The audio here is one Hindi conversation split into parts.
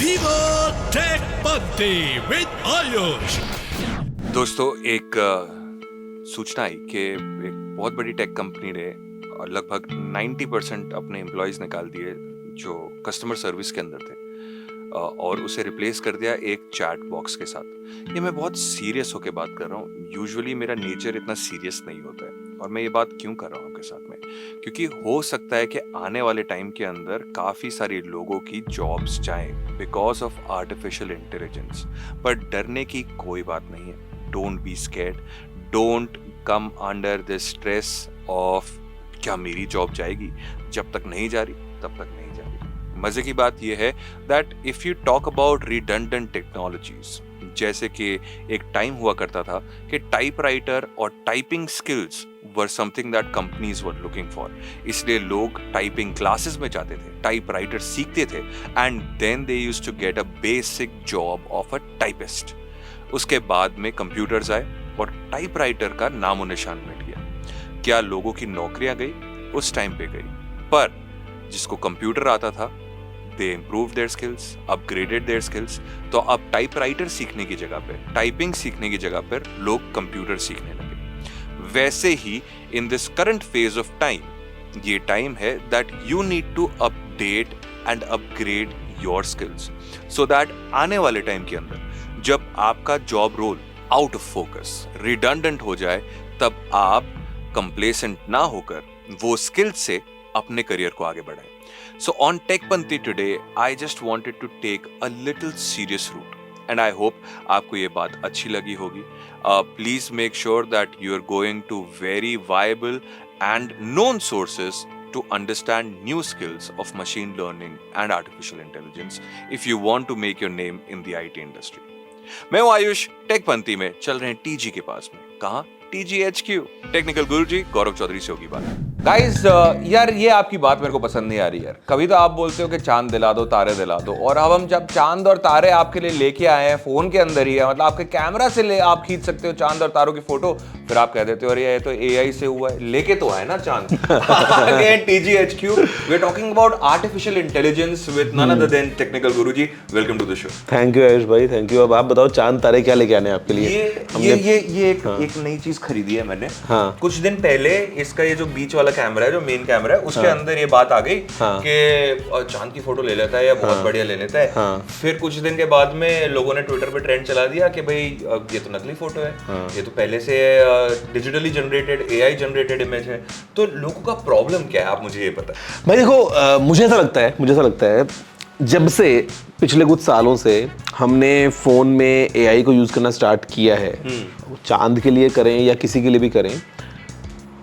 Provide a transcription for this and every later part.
विवो टेक पंथी विद आयुष। दोस्तों, एक सूचना आई कि एक बहुत बड़ी टेक कंपनी ने लगभग 90% अपने एम्प्लॉयज निकाल दिए जो कस्टमर सर्विस के अंदर थे और उसे रिप्लेस कर दिया एक चैट बॉक्स के साथ। ये मैं बहुत सीरियस होकर बात कर रहा हूँ। यूजुअली मेरा नेचर इतना सीरियस नहीं होता है और मैं ये बात क्यों कर रहा हूँ आपके साथ में, क्योंकि हो सकता है कि आने वाले टाइम के अंदर काफ़ी सारे लोगों की जॉब्स जाएं बिकॉज ऑफ आर्टिफिशियल इंटेलिजेंस। पर डरने की कोई बात नहीं है। Don't be scared, don't come under the stress of क्या मेरी जॉब जाएगी। जब तक नहीं जा रही तब तक नहीं जा रही। मजे की बात यह है that if you talk about redundant technologies, जैसे कि एक टाइम हुआ करता था कि टाइपराइटर और typing skills were something that companies were looking for. इसलिए लोग टाइपिंग क्लासेस में जाते थे, टाइपराइटर सीखते थे and then they used to get a basic job of a typist. उसके बाद में कंप्यूटर्स आए और टाइपराइटर का नामो निशान मिट गया। क्या लोगों की नौकरियां गई? उस टाइम पे गई, पर जिसको कंप्यूटर आता था they improved their skills, upgraded their skills। तो अब टाइपराइटर सीखने की जगह पे, टाइपिंग सीखने की जगह पर लोग कंप्यूटर सीखने लगे। वैसे ही in this current phase of time, ये टाइम है that you need to update and upgrade your skills so that आने वाले टाइम के अंदर जब आपका job role out of focus, redundant हो जाए, तब आप कंप्लेसेंट ना होकर वो स्किल से अपने करियर को आगे बढ़ाएं। So on TechPanthi today, I just wanted to take a little serious route, and I hope आपको ये बात अच्छी लगी होगी। Please make sure that you are going to very viable and known sources to understand new skills of machine learning and artificial intelligence if you want to make your name in the IT industry। मैं हूँ आयुष, TechPanthi में चल रहे हैं TG के पास में। कहाँ? TGHQ। टेक्निकल गुरुजी गौरव चौधरी से होगी बात। गाइस, यार ये आपकी बात मेरे को पसंद नहीं आ रही यार। कभी तो आप बोलते हो कि चांद दिला दो, तारे दिला दो, और अब हम जब चांद और तारे आपके लिए लेके आए हैं, फोन के अंदर ही है, मतलब आपके कैमरा से ले आप खींच सकते हो चांद और तारों की फोटो, फिर आप कह देते हो अरे ये तो AI से हुआ है। लेके तो है ना चांद। Again, TGHQ, we are talking about artificial intelligence with none other than technical Guruji. Welcome to the show। Thank you Ayush भाई, थैंक यू। अब आप बताओ चांद तारे क्या लेके आने आपके लिए? ये एक नई चीज खरीदी है मैंने। हाँ। कुछ दिन पहले इसका ये जो बीच वाला कैमरा है, जो मेन कैमरा है, उसके अंदर ये बात आ गई कि चांद की फोटो ले लेता है या बहुत बढ़िया ले लेता है। फिर कुछ दिन के बाद में लोगों ने ट्विटर पे ट्रेंड चला दिया कि भाई ये तो नकली फोटो है, ये तो पहले से digitally generated AI generated image है। तो लोगों का प्रॉब्लम क्या है, आप मुझे ये पता है? भाई देखो, मुझे ऐसा लगता है जब से पिछले कुछ सालों से हमने फोन में AI को यूज करना स्टार्ट किया है, चांद के लिए करें या किसी के लिए भी करें,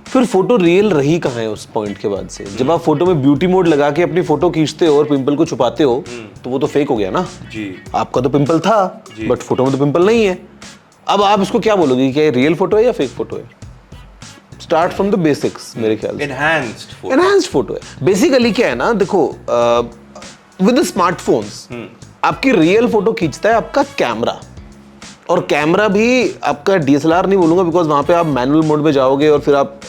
फिर फोटो रियल रही कहाँ है उस पॉइंट के बाद से। जब आप फोटो में ब्यूटी मोड लगा के अपनी फोटो खींचते हो और पिंपल को छुपाते हो तो वो तो फेक हो गया ना जी। आपका तो पिंपल था बट फोटो में तो पिंपल नहीं है। अब आप इसको क्या बोलोगे, क्या रियल फोटो है या फेक फोटो है? Start from the basics. मेरे ख्याल से एनहांस्ड फोटो है। बेसिकली क्या है ना, देखो, विद स्मार्टफोन्स आपकी रियल फोटो खींचता है आपका कैमरा, और कैमरा भी आपका DSLR नहीं बोलूंगा बिकॉज वहां पे आप मैनुअल मोड में जाओगे और फिर आप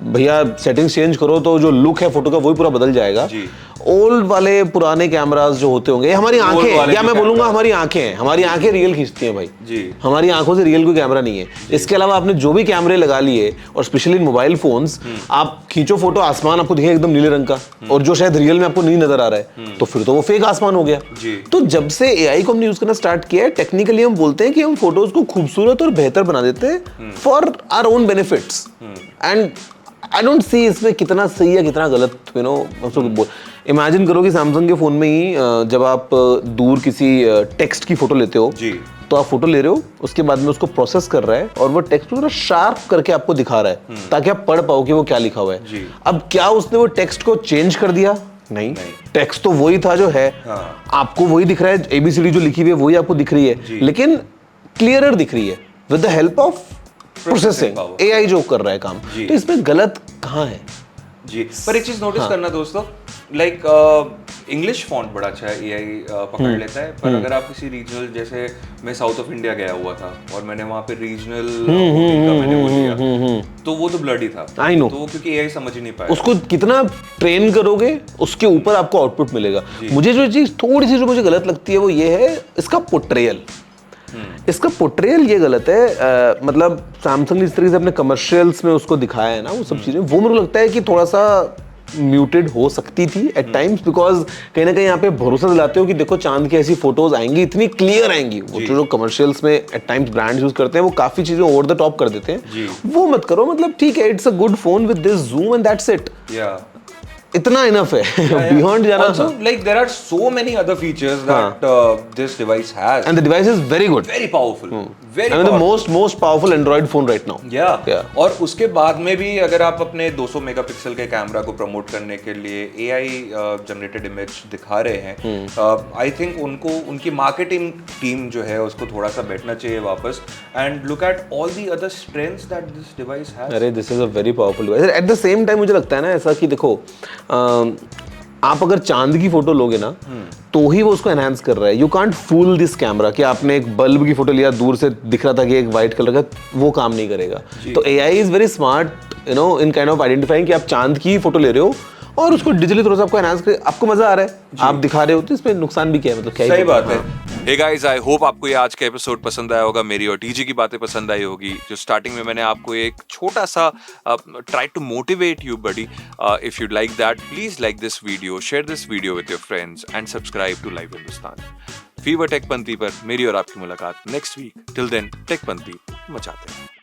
भैया सेटिंग्स चेंज करो तो जो लुक है फोटो का वही पूरा बदल जाएगा। ओल्ड वाले पुराने कैमरास जो होते होंगे, हमारी आंखें, या मैं बोलूंगा हमारी आंखें रियल खींचती हैं भाई जी। हमारी आंखों से रियल कोई कैमरा नहीं है। इसके अलावा आपने जो भी कैमरे लगा लिए, और स्पेशली मोबाइल फोन्स, आप खींचो फोटो, आसमान आपको दिखेगा एकदम नीले रंग का, और जो शायद रियल में आपको नहीं नजर आ रहा है, तो फिर तो वो फेक आसमान हो गया। तो जब से AI को हमने यूज करना स्टार्ट किया है, टेक्निकली हम बोलते हैं कि हम फोटोज को खूबसूरत और बेहतर बना देते हैं for our own benefits. And I don't see इसमें कितना सही है कितना गलत। यू नो, इमेजिन करो कि सैमसंग के फोन में ही जब आप दूर किसी टेक्स्ट की फोटो लेते हो जी, तो आप फोटो ले रहे हो, उसके बाद में उसको प्रोसेस कर रहा है और वो टेक्स्ट पूरा शार्प करके आपको दिखा रहा है ताकि आप पढ़ पाओ कि वो क्या लिखा हुआ है। अब क्या उसने वो टेक्स्ट को चेंज कर दिया? नहीं। टेक्स्ट तो वही था जो है। आपको वही दिख रहा है, ABCD जो लिखी हुई है वही आपको दिख रही है, लेकिन क्लियरर दिख रही है with the help of processing. AI जो कर रहा है काम, तो इसमें गलत कहाँ है जी। पर एक चीज नोटिस करना दोस्तों, लाइक इंग्लिश फॉन्ट बड़ा अच्छा है, एआई पकड़ लेता है, पर अगर आप किसी रीजनल, जैसे मैं साउथ ऑफ इंडिया गया हुआ था और मैंने वहाँ पे रीजनल मैंने वो लिया, तो वो तो ब्लडी था। I know. तो वो क्योंकि एआई समझ ही नहीं पाया। उसको कितना ट्रेन करोगे उसके ऊपर आपको आउटपुट मिलेगा। मुझे जो चीज थोड़ी सी जो मुझे गलत लगती है वो ये है इसका पोर्ट्रेयल। इसका पोर्ट्रेयल ये गलत है। मतलब सैमसंग ने इस तरीके से अपने कमर्शियल्स में उसको दिखाया है ना, वो सब चीजें, वो मेरे को लगता है कि थोड़ा सा म्यूटेड हो सकती थी एट टाइम्स, बिकॉज कहीं ना कहीं यहाँ पे भरोसा दिलाते हो कि देखो चांद की ऐसी फोटोज आएंगी, इतनी क्लियर आएंगी। वो जो कमर्शियल्स में एट टाइम्स ब्रांड्स यूज करते हैं वो काफी चीजें ओवर द टॉप कर देते हैं, वो मत करो। मतलब ठीक है, it's a good phone with this zoom and that's it, इतना इनफ है। बियॉन्ड जाना। Also, like there are so many other features that this device has, and the device is very good, very powerful, very I mean powerful. the most powerful Android phone right now. Yeah. और उसके बाद में भी अगर आप अपने 200 मेगापिक्सल के कैमरा को प्रमोट करने के लिए AI जनरेटेड इमेज दिखा रहे हैं, आई थिंक उनको उनकी मार्केटिंग टीम जो है उसको थोड़ा सा बैठना चाहिए वापस, and look at all the other strengths that this device has. अरे this is a very powerful device. At the same time मुझे लगता है ना ऐसा कि देखो, आप अगर चांद की फोटो लोगे ना तो ही वो उसको एनहांस कर रहा है। You can't fool this camera कि आपने एक बल्ब की फोटो लिया, दूर से दिख रहा था कि एक व्हाइट कलर का, वो काम नहीं करेगा। तो AI is very smart you know in kind of identifying कि आप चांद की फोटो ले रहे हो और उसको डिजिटली थोड़ा सा आपको एनहांस कर, आपको मजा आ रहा है, आप दिखा रहे हो, तो इसमें नुकसान भी क्या है? मतलब क्या सही बात है। हे गाइस, आई होप आपको ये आज का एपिसोड पसंद आया होगा, मेरी और टीजी की बातें पसंद आई होगी। जो स्टार्टिंग में मैंने आपको एक छोटा सा try to motivate you buddy, if you like that please like this video, share this video with your friends and subscribe to live Hindustan. फीवर टेकपंथी पर मेरी और आपकी मुलाकात नेक्स्ट वीक। टिल देन टेकपंथी मचाते हैं।